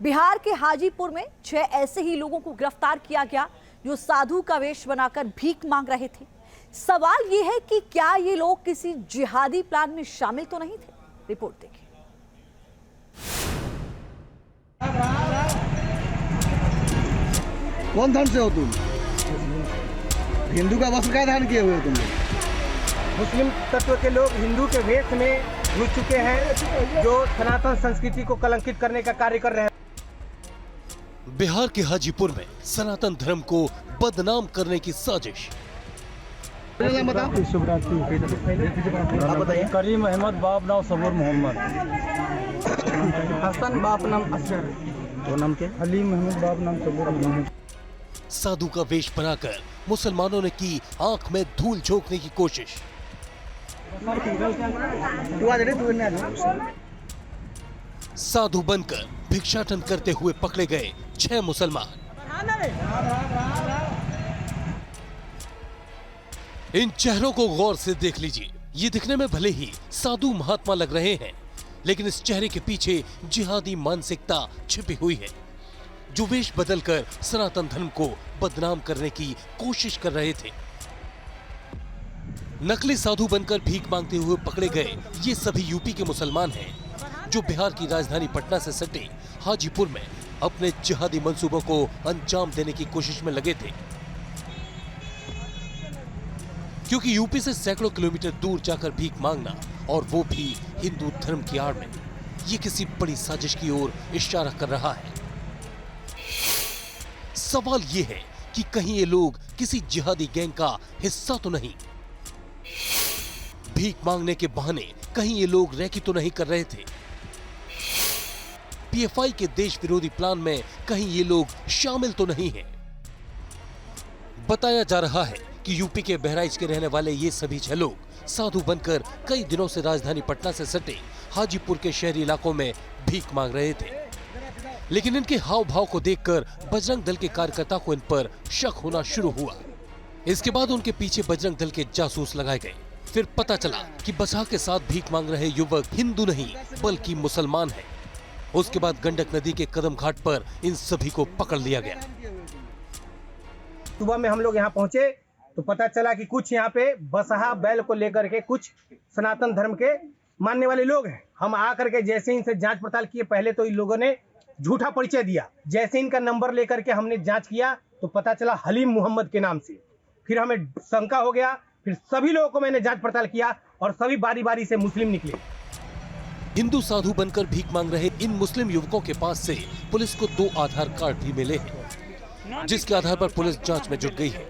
बिहार के हाजीपुर में 6 ऐसे ही लोगों को गिरफ्तार किया गया जो साधु का वेश बनाकर भीख मांग रहे थे। सवाल ये है कि क्या ये लोग किसी जिहादी प्लान में शामिल तो नहीं थे। रिपोर्ट देखिए। कौन धर्म से हो तुम? हिंदू का वस्त्र का धारण किए हुए हो तुम? मुस्लिम तत्व के लोग हिंदू के वेश में घुस चुके हैं, जो सनातन संस्कृति को कलंकित करने का कार्य कर रहे हैं। बिहार के हाजीपुर में सनातन धर्म को बदनाम करने की साजिश। करीम अहमद बाप नाम सबूर मोहम्मद, हसन बाप नाम असगर, वो नाम क्या? हलीम अहमद बाप नाम सबूर मोहम्मद। साधु का वेश बनाकर मुसलमानों ने की आंख में धूल झोंकने की कोशिश। साधु बनकर भिक्षाटन करते हुए पकड़े गए 6 मुसलमान। इन चेहरों को गौर से देख लीजिए। ये दिखने में भले ही साधु महात्मा लग रहे हैं, लेकिन इस चेहरे के पीछे जिहादी मानसिकता छिपी हुई है, जो वेश बदलकर सनातन धर्म को बदनाम करने की कोशिश कर रहे थे। नकली साधु बनकर भीख मांगते हुए पकड़े गए ये सभी यूपी के मुसलमान हैं, जो बिहार की राजधानी पटना से सटे हाजीपुर में अपने जिहादी मंसूबों को अंजाम देने की कोशिश में लगे थे। क्योंकि यूपी से सैकड़ों किलोमीटर दूर जाकर भीख मांगना, और वो भी हिंदू धर्म की आड़ में, ये किसी बड़ी साजिश की ओर इशारा कर रहा है। सवाल ये है कि कहीं ये लोग किसी जिहादी गैंग का हिस्सा तो नहीं? भीख मांगने के बहाने कहीं ये लोग रैकी तो नहीं कर रहे थे? पीएफआई के देश विरोधी प्लान में कहीं ये लोग शामिल तो नहीं हैं? बताया जा रहा है कि यूपी के बहराइच के रहने वाले ये सभी 6 लोग साधु बनकर कई दिनों से राजधानी पटना से सटे हाजीपुर के शहरी इलाकों में भीख मांग रहे थे। लेकिन इनके हाव भाव को देखकर बजरंग दल के कार्यकर्ता को इन पर शक होना शुरू हुआ। इसके बाद उनके पीछे बजरंग दल के जासूस लगाए गए। फिर पता चला कि बसहा के साथ भीख मांग रहे युवक हिंदू नहीं बल्कि मुसलमान हैं। उसके बाद गंडक नदी के कदम घाट पर इन सभी को पकड़ लिया गया। सुबह में हम लोग यहाँ पहुँचे तो पता चला कि कुछ यहाँ पे बसहा बैल को लेकर के कुछ सनातन धर्म के मानने वाले लोग हैं। हम आकर के जैसे इनसे जांच पड़ताल किए, पहले तो इन लोगों ने झूठा परिचय दिया। जैसे इनका नंबर लेकर के हमने जांच किया तो पता चला हलीम मोहम्मद के नाम से। फिर हमें शंका हो गया, फिर सभी लोगों को मैंने जांच पड़ताल किया और सभी बारी बारी से मुस्लिम निकले। हिंदू साधु बनकर भीख मांग रहे इन मुस्लिम युवकों के पास से पुलिस को 2 आधार कार्ड भी मिले हैं, जिसके आधार पर पुलिस जांच में जुट गई है।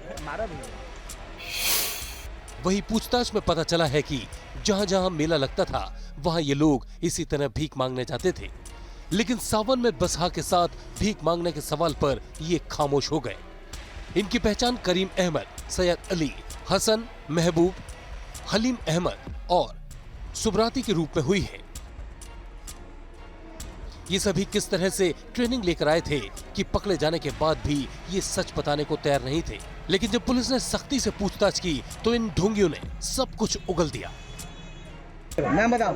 वही पूछताछ में पता चला है कि जहां जहां मेला लगता था वहां ये लोग इसी तरह भीख मांगने जाते थे। लेकिन सावन में बसहा के साथ भीख मांगने के सवाल पर ये खामोश हो गए। इनकी पहचान करीम अहमद, सैयद अली, हसन, महबूब, हलीम अहमद और सुब्राती के रूप में हुई है। ये सभी किस तरह से ट्रेनिंग लेकर आए थे कि पकड़े जाने के बाद भी ये सच बताने को तैयार नहीं थे। लेकिन जब पुलिस ने सख्ती से पूछताछ की तो इन ढोंगियों ने सब कुछ उगल दिया। नाम बताओ,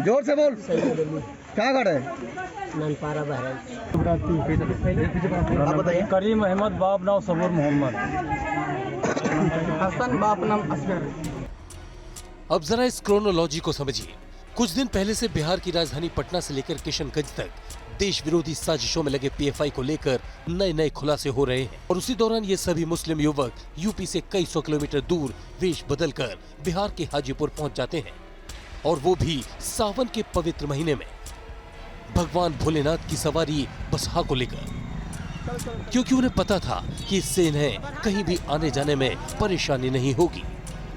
जोर से बोल। कहाँ खड़े हैं? मनपारा बहराइच। करीम अहमद बाप नाम सबूर मोहम्मद, हसन बाप नाम असगर। अब जरा इस क्रोनोलॉजी को समझिए। कुछ दिन पहले से बिहार की राजधानी पटना से लेकर किशनगंज तक देश विरोधी साजिशों में लगे पीएफआई को लेकर नए नए खुलासे हो रहे हैं, और उसी दौरान ये सभी मुस्लिम युवक यूपी से कई 100 किलोमीटर दूर वेश बदलकर बिहार के हाजीपुर पहुंच जाते हैं, और वो भी सावन के पवित्र महीने में भगवान भोलेनाथ की सवारी बसहा को लेकर, क्योंकि उन्हें पता था कि इससे इन्हें कहीं भी आने जाने में परेशानी नहीं होगी।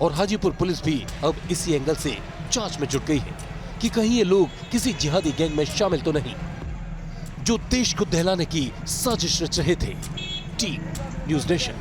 और हाजीपुर पुलिस भी अब इसी एंगल से जांच में जुट गई है कि कहीं ये लोग किसी जिहादी गैंग में शामिल तो नहीं, जो देश को दहलाने की साजिश रच रहे थे। Team news nation.